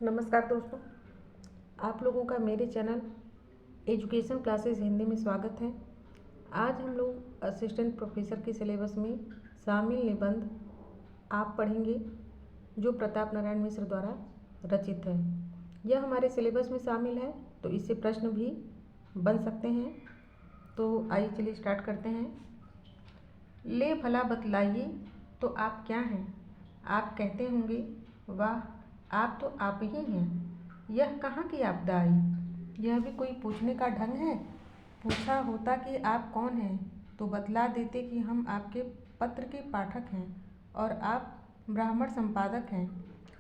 नमस्कार दोस्तों, आप लोगों का मेरे चैनल एजुकेशन क्लासेस हिंदी में स्वागत है। आज हम लोग असिस्टेंट प्रोफेसर के सिलेबस में शामिल निबंध आप पढ़ेंगे जो प्रताप नारायण मिश्र द्वारा रचित है। यह हमारे सिलेबस में शामिल है तो इससे प्रश्न भी बन सकते हैं। तो आइए चलिए स्टार्ट करते हैं। ले भला बतलाइए तो आप क्या हैं? आप कहते होंगे वाह, आप तो आप ही हैं। यह कहाँ की आपदा आई? यह भी कोई पूछने का ढंग है? पूछा होता कि आप कौन हैं तो बतला देते कि हम आपके पत्र के पाठक हैं और आप ब्राह्मण संपादक हैं,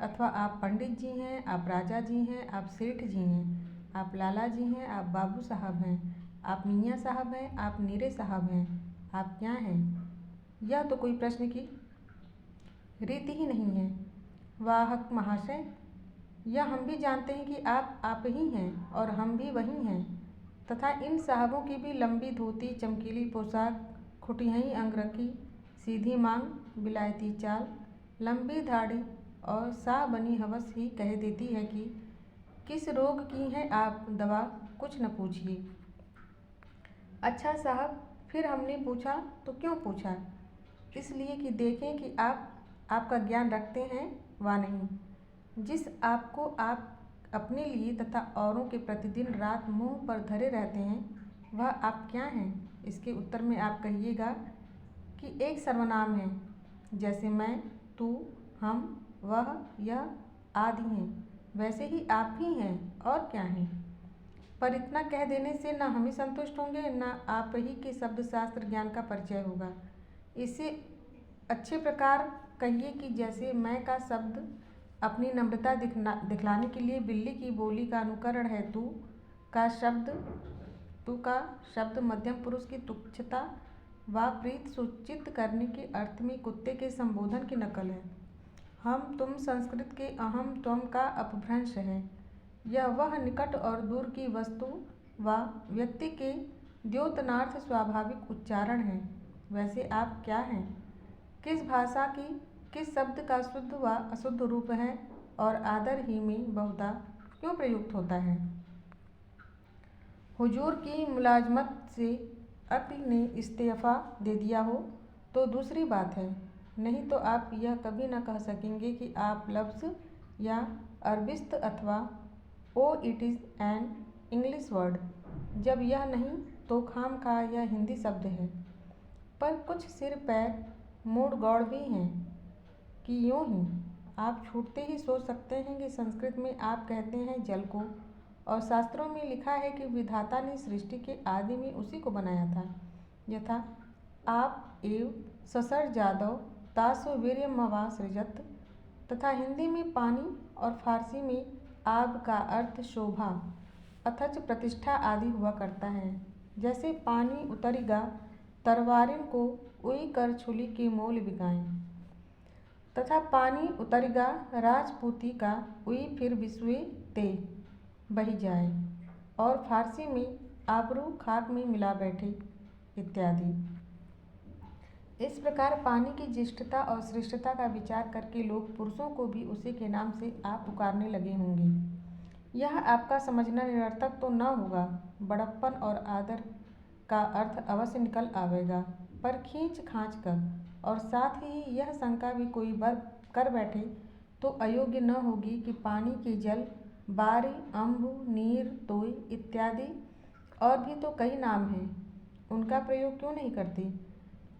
अथवा आप पंडित जी हैं, आप राजा जी हैं, आप सेठ जी हैं, आप लाला जी हैं, आप बाबू साहब हैं, आप मियाँ साहब हैं, आप नीरे साहब हैं। आप क्या हैं? यह तो कोई प्रश्न की रीति ही नहीं है। वाहक महाशय, यह हम भी जानते हैं कि आप ही हैं और हम भी वही हैं, तथा इन साहबों की भी लंबी धोती, चमकीली पोशाक, खुटियाई अंगरखी, सीधी मांग, विलायती चाल, लंबी दाढ़ी और सा बनी हवस ही कह देती है कि किस रोग की हैं आप दवा, कुछ न पूछिए। अच्छा साहब, फिर हमने पूछा तो क्यों पूछा? इसलिए कि देखें कि आप आपका ज्ञान रखते हैं वा नहीं। जिस आपको आप अपने लिए तथा औरों के प्रतिदिन रात मुंह पर धरे रहते हैं, वह आप क्या हैं? इसके उत्तर में आप कहिएगा कि एक सर्वनाम है, जैसे मैं, तू, हम, वह, यह आदि हैं, वैसे ही आप ही हैं और क्या हैं। पर इतना कह देने से न हम ही संतुष्ट होंगे, न आप ही के शब्द शास्त्र ज्ञान का परिचय होगा। इसे अच्छे प्रकार कहिए कि जैसे मैं का शब्द अपनी नम्रता दिखलाने के लिए बिल्ली की बोली का अनुकरण है, तू का शब्द मध्यम पुरुष की तुच्छता व प्रीत सूचित करने के अर्थ में कुत्ते के संबोधन की नकल है। हम तुम संस्कृत के अहम त्वम का अपभ्रंश है। यह वह निकट और दूर की वस्तु व व्यक्ति के द्योतनार्थ स्वाभाविक उच्चारण है। वैसे आप क्या हैं? किस भाषा की किस शब्द का शुद्ध व अशुद्ध रूप है और आदर ही में बहुधा क्यों प्रयुक्त होता है? हुजूर की मुलाजमत से अक्ल ने इस्तीफ़ा दे दिया हो तो दूसरी बात है, नहीं तो आप यह कभी न कह सकेंगे कि आप लफ्ज़ या अरबिस्त अथवा ओ it is an English word. जब यह नहीं तो खामखा यह हिंदी शब्द है। पर कुछ सिर पैर मूड गौड़ भी हैं कि यूँ ही आप छूटते ही सोच सकते हैं कि संस्कृत में आप कहते हैं जल को, और शास्त्रों में लिखा है कि विधाता ने सृष्टि के आदि में उसी को बनाया था, यथा आप एव ससर जादव तासो वीर्यमवा सृजत। तथा हिंदी में पानी और फारसी में आब का अर्थ शोभा अथच प्रतिष्ठा आदि हुआ करता है। जैसे पानी उतरिगा तरवारिन को उई कर छुली के मोल बिकाएं, तथा पानी उतरिगा राजपूती का उई फिर विश्वे ते बही जाए, और फारसी में आबरू खाक में मिला बैठे इत्यादि। इस प्रकार पानी की ज्येष्ठता और श्रेष्ठता का विचार करके लोग पुरुषों को भी उसी के नाम से आप पुकारने लगे होंगे। यह आपका समझना निरर्थक तो न होगा। बड़प्पन और आदर का अर्थ अवश्य निकल आवेगा, पर खींच खांच कर, और साथ ही यह शंका भी कोई वर्ग कर बैठे तो अयोग्य न होगी कि पानी के जल, बारी, अम्बु, नीर, तोय इत्यादि और भी तो कई नाम हैं, उनका प्रयोग क्यों नहीं करते?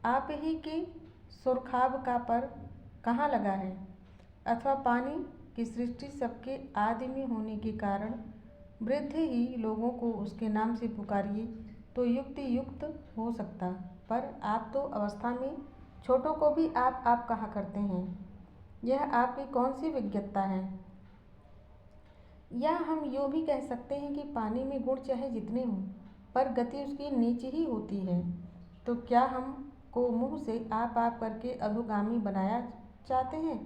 आप ही की सुरखाब का पर कहाँ लगा है? अथवा पानी की सृष्टि सबके आदि में होने के कारण वृद्ध ही लोगों को उसके नाम से पुकारिए तो युक्ति युक्त हो सकता, पर आप तो अवस्था में छोटों को भी आप कहा करते हैं। यह आपकी कौन सी विज्ञता है? या हम यूँ भी कह सकते हैं कि पानी में गुण चाहे जितने हों, पर गति उसकी नीच ही होती है। तो क्या हम को मुँह से आप करके अधोगामी बनाया चाहते हैं?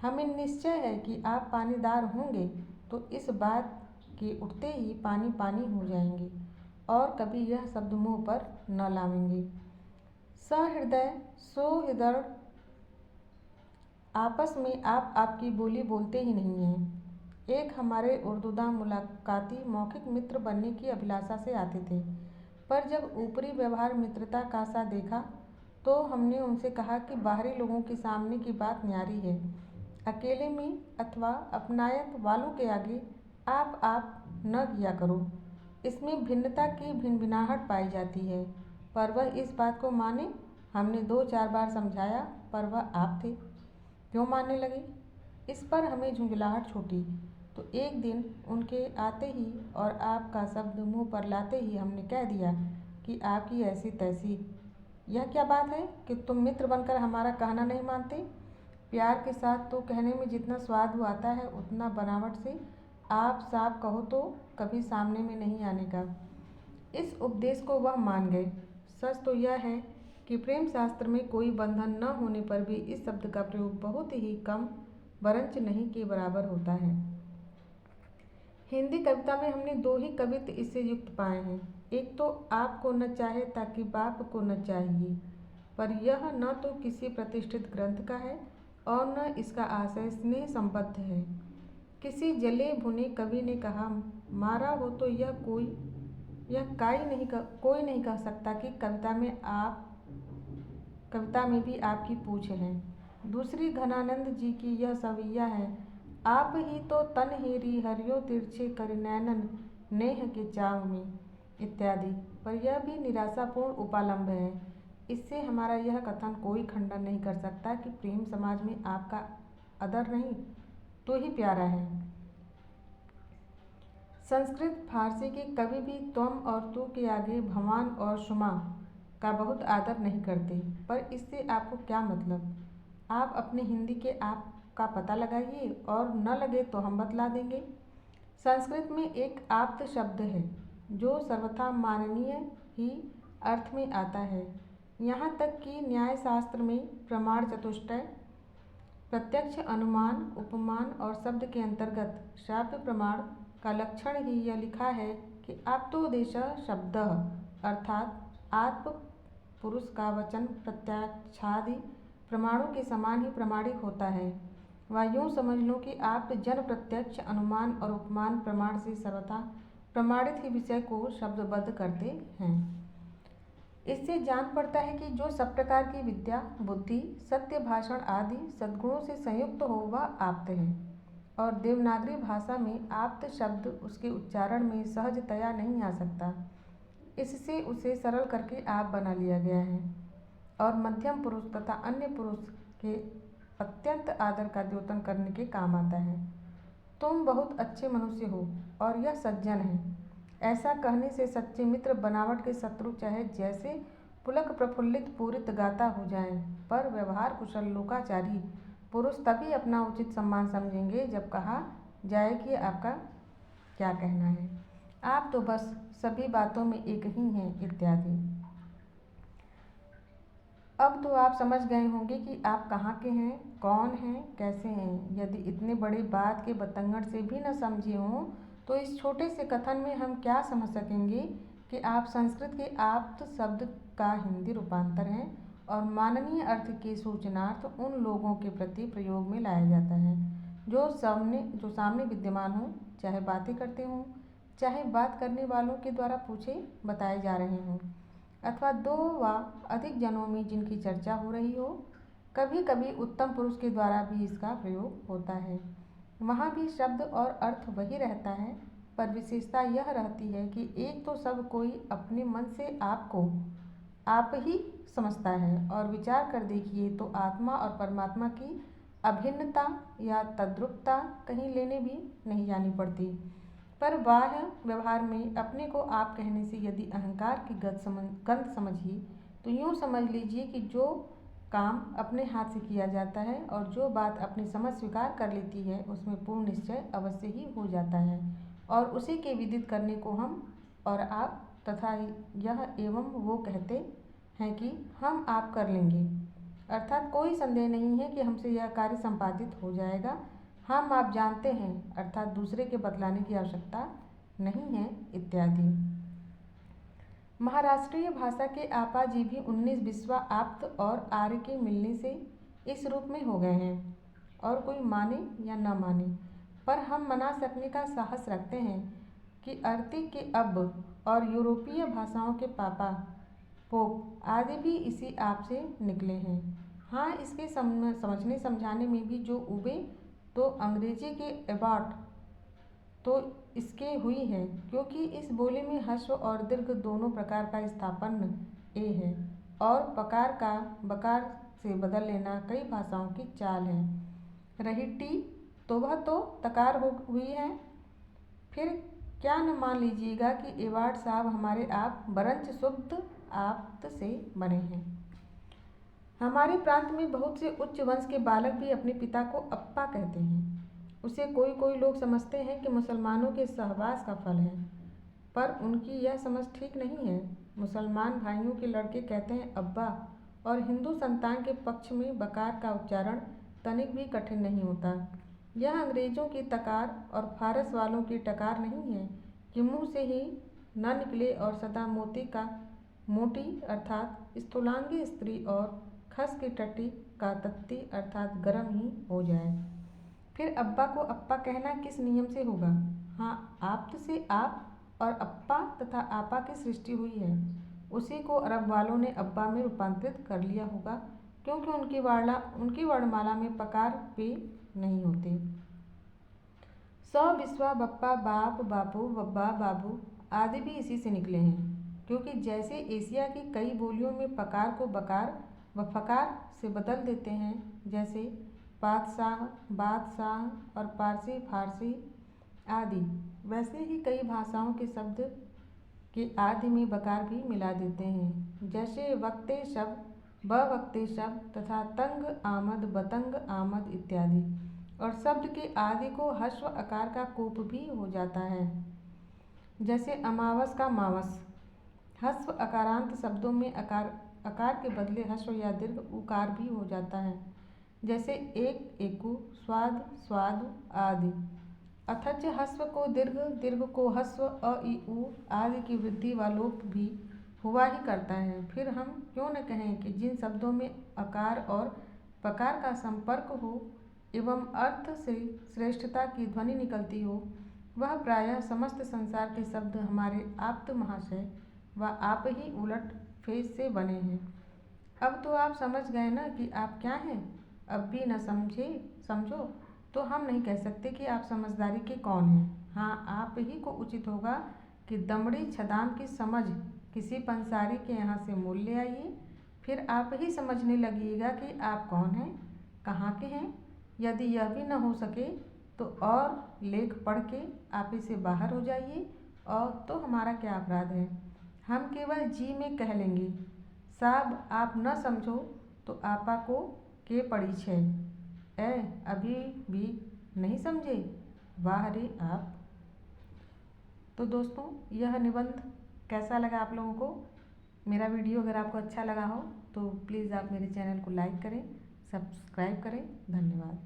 हमें निश्चय है कि आप पानीदार होंगे तो इस बात के उठते ही पानी पानी हो जाएंगे और कभी यह शब्द मुँह पर न लावेंगे। सहृदय सोहृदय आपस में आप आपकी बोली बोलते ही नहीं हैं। एक हमारे उर्दूदा मुलाकाती मौखिक मित्र बनने की अभिलाषा से आते थे, पर जब ऊपरी व्यवहार मित्रता का सा देखा तो हमने उनसे कहा कि बाहरी लोगों के सामने की बात न्यारी है, अकेले में अथवा अपनायत वालों के आगे आप न किया करो। इसमें भिन्नता की भिनभिनाहट पाई जाती है, पर वह इस बात को माने। हमने 2-4 बार समझाया, पर वह आप थे, क्यों मानने लगे। इस पर हमें झुंझलाहट छूटी, तो एक दिन उनके आते ही और आपका शब्द मुंह पर लाते ही हमने कह दिया कि आपकी ऐसी तैसी, यह क्या बात है कि तुम मित्र बनकर हमारा कहना नहीं मानते। प्यार के साथ तो कहने में जितना स्वाद आता है, उतना बनावट से आप साफ कहो तो कभी सामने में नहीं आने का। इस उपदेश को वह मान गए। सच तो यह है कि प्रेम शास्त्र में कोई बंधन न होने पर भी इस शब्द का प्रयोग बहुत ही कम वरंच नहीं के बराबर होता है। हिंदी कविता में हमने 2 ही कवित्व इससे युक्त पाए हैं। एक तो आपको न चाहे ताकि बाप को न चाहिए, पर यह न तो किसी प्रतिष्ठित ग्रंथ का है और न इसका आशय स्नेह संबद्ध है। किसी जले भुने कवि ने कहा, मारा हो तो कोई नहीं कह सकता कि कविता में भी आपकी पूछ है। दूसरी घनानंद जी की यह सवैया है, आप ही तो तन हेरी हरियो तिरछे कर नैनन नेह के चाव में, इत्यादि। पर यह भी निराशापूर्ण उपालंब है। इससे हमारा यह कथन कोई खंडन नहीं कर सकता कि प्रेम समाज में आपका अदर नहीं तो ही प्यारा है। संस्कृत फारसी के कवि भी तुम और तू के आगे भवान और शुमा का बहुत आदर नहीं करते, पर इससे आपको क्या मतलब। आप अपने हिंदी के आप का पता लगाइए और न लगे तो हम बतला देंगे। संस्कृत में एक आप्त शब्द है जो सर्वथा माननीय ही अर्थ में आता है। यहाँ तक कि न्यायशास्त्र में प्रमाण चतुष्टय, प्रत्यक्ष, अनुमान, उपमान और शब्द के अंतर्गत श्राव्य प्रमाण का लक्षण ही यह लिखा है कि आप्तोदेश शब्द अर्थात आत्म पुरुष का वचन प्रत्यक्षादि प्रमाणों के समान ही प्रमाणिक होता है। वह यूँ समझ लो कि आप जन प्रत्यक्ष, अनुमान और उपमान प्रमाण से सर्वथा प्रमाणित ही विषय को शब्दबद्ध करते हैं। इससे जान पड़ता है कि जो सब प्रकार की विद्या, बुद्धि, सत्य भाषण आदि सद्गुणों से संयुक्त हो वह आप्त है, और देवनागरी भाषा में आप्त शब्द उसके उच्चारण में सहजतया नहीं आ सकता। इससे उसे सरल करके आप बना लिया गया है और मध्यम पुरुष तथा अन्य पुरुष के अत्यंत आदर का द्योतन करने के काम आता है। तुम बहुत अच्छे मनुष्य हो और यह सज्जन है, ऐसा कहने से सच्चे मित्र बनावट के शत्रु चाहे जैसे पुलक प्रफुल्लित पूरित गाता हो जाएं, पर व्यवहार कुशल लोकाचारी पुरुष तभी अपना उचित सम्मान समझेंगे जब कहा जाए कि आपका क्या कहना है, आप तो बस सभी बातों में एक ही हैं, इत्यादि। अब तो आप समझ गए होंगे कि आप कहाँ के हैं, कौन हैं, कैसे हैं। यदि इतने बड़े बात के बतंगड़ से भी न समझे हों तो इस छोटे से कथन में हम क्या समझ सकेंगे कि आप संस्कृत के आप्त शब्द का हिंदी रूपांतर हैं और माननीय अर्थ के सूचनार्थ उन लोगों के प्रति प्रयोग में लाया जाता है जो सामने विद्यमान हों, चाहे बातें करते हों, चाहे बात करने वालों के द्वारा पूछे बताए जा रहे हों, अथवा 2 वा अधिक जनों में जिनकी चर्चा हो रही हो। कभी कभी उत्तम पुरुष के द्वारा भी इसका प्रयोग होता है। वहाँ भी शब्द और अर्थ वही रहता है, पर विशेषता यह रहती है कि एक तो सब कोई अपने मन से आपको आप ही समझता है, और विचार कर देखिए तो आत्मा और परमात्मा की अभिन्नता या तद्रूपता कहीं लेने भी नहीं जानी पड़ती। पर बाह्य व्यवहार में अपने को आप कहने से यदि अहंकार की गंध समझिए तो यूँ समझ लीजिए कि जो काम अपने हाथ से किया जाता है और जो बात अपनी समझ स्वीकार कर लेती है उसमें पूर्ण निश्चय अवश्य ही हो जाता है, और उसी के विदित करने को हम और आप तथा यह एवं वो कहते हैं कि हम आप कर लेंगे, अर्थात कोई संदेह नहीं है कि हमसे यह कार्य संपादित हो जाएगा। हम आप जानते हैं, अर्थात दूसरे के बतलाने की आवश्यकता नहीं है, इत्यादि। महाराष्ट्रीय भाषा के आपा जी भी 19 बिस्वा आप्त और आर्य के मिलने से इस रूप में हो गए हैं, और कोई माने या न माने पर हम मना सकने का साहस रखते हैं कि अर्ती के अब और यूरोपीय भाषाओं के पापा पोप आदि भी इसी आप से निकले हैं। हाँ, इसके समझने समझाने में भी जो उबे तो अंग्रेजी के अबाउट तो इसके हुई है, क्योंकि इस बोली में हस्व और दीर्घ दोनों प्रकार का स्थापन ए है और पकार का बकार से बदल लेना कई भाषाओं की चाल है। रही टी तो वह तो तकार हो हुई है। फिर क्या न मान लीजिएगा कि एवार्ड साहब हमारे आप बरंच शुद्ध आप्त से बने हैं। हमारे प्रांत में बहुत से उच्च वंश के बालक भी अपने पिता को अप्पा कहते हैं। उसे कोई कोई लोग समझते हैं कि मुसलमानों के सहवास का फल है, पर उनकी यह समझ ठीक नहीं है। मुसलमान भाइयों के लड़के कहते हैं अब्बा, और हिंदू संतान के पक्ष में बकार का उच्चारण तनिक भी कठिन नहीं होता। यह अंग्रेजों की तकार और फारस वालों की टकार नहीं है कि मुँह से ही न निकले और सदा मोटी अर्थात स्थूलांगी स्त्री और खस की टट्टी का तत्ती अर्थात गर्म ही हो जाए। फिर अब्बा को अप्पा कहना किस नियम से होगा? हाँ, आप्त से आप और अप्पा तथा आपा की सृष्टि हुई है। उसी को अरब वालों ने अब्बा में रूपांतरित कर लिया होगा, क्योंकि उनकी वर्णमाला में पकार पे नहीं होते। सौ बिस्वा बप्पा बाप बापू बब्बा बाबू आदि भी इसी से निकले हैं, क्योंकि जैसे एशिया की कई बोलियों में पकार को बकार व फकार से बदल देते हैं, जैसे बादशाह बादशाह और पारसी फारसी आदि, वैसे ही कई भाषाओं के शब्द के आदि में बकार भी मिला देते हैं, जैसे वक्ते शब्द बवक्ते शब्द तथा तंग आमद बतंग आमद इत्यादि। और शब्द के आदि को हस्व आकार का कोप भी हो जाता है, जैसे अमावस का मावस। हस्व अकारांत शब्दों में आकार के बदले हस्व या दीर्घ उकार भी हो जाता है, जैसे एक एकु स्वाद स्वादु आदि। अथच हस्व को दीर्घ दीर्घ को हस्व अ इ उ आदि की वृद्धि व लोप भी हुआ ही करता है। फिर हम क्यों न कहें कि जिन शब्दों में आकार और पकार का संपर्क हो एवं अर्थ से श्रेष्ठता की ध्वनि निकलती हो, वह प्रायः समस्त संसार के शब्द हमारे आप्त महाशय व आप ही उलट फेज से बने हैं। अब तो आप समझ गए ना कि आप क्या हैं? अब भी न समझो तो हम नहीं कह सकते कि आप समझदारी के कौन हैं। हाँ, आप ही को उचित होगा कि दमड़ी छदाम की समझ किसी पंसारी के यहाँ से मोल ले आइए, फिर आप ही समझने लगिएगा कि आप कौन हैं, कहाँ के हैं। यदि यह भी न हो सके तो और लेख पढ़ के आप इसे बाहर हो जाइए, और तो हमारा क्या अपराध है। हम केवल जी में कह लेंगे, साहब आप न समझो तो आपा को के पड़ी छे अभी भी नहीं समझे। वाह रे आप। तो दोस्तों, यह निबंध कैसा लगा आप लोगों को? मेरा वीडियो अगर आपको अच्छा लगा हो तो प्लीज़ आप मेरे चैनल को लाइक करें, सब्सक्राइब करें। धन्यवाद।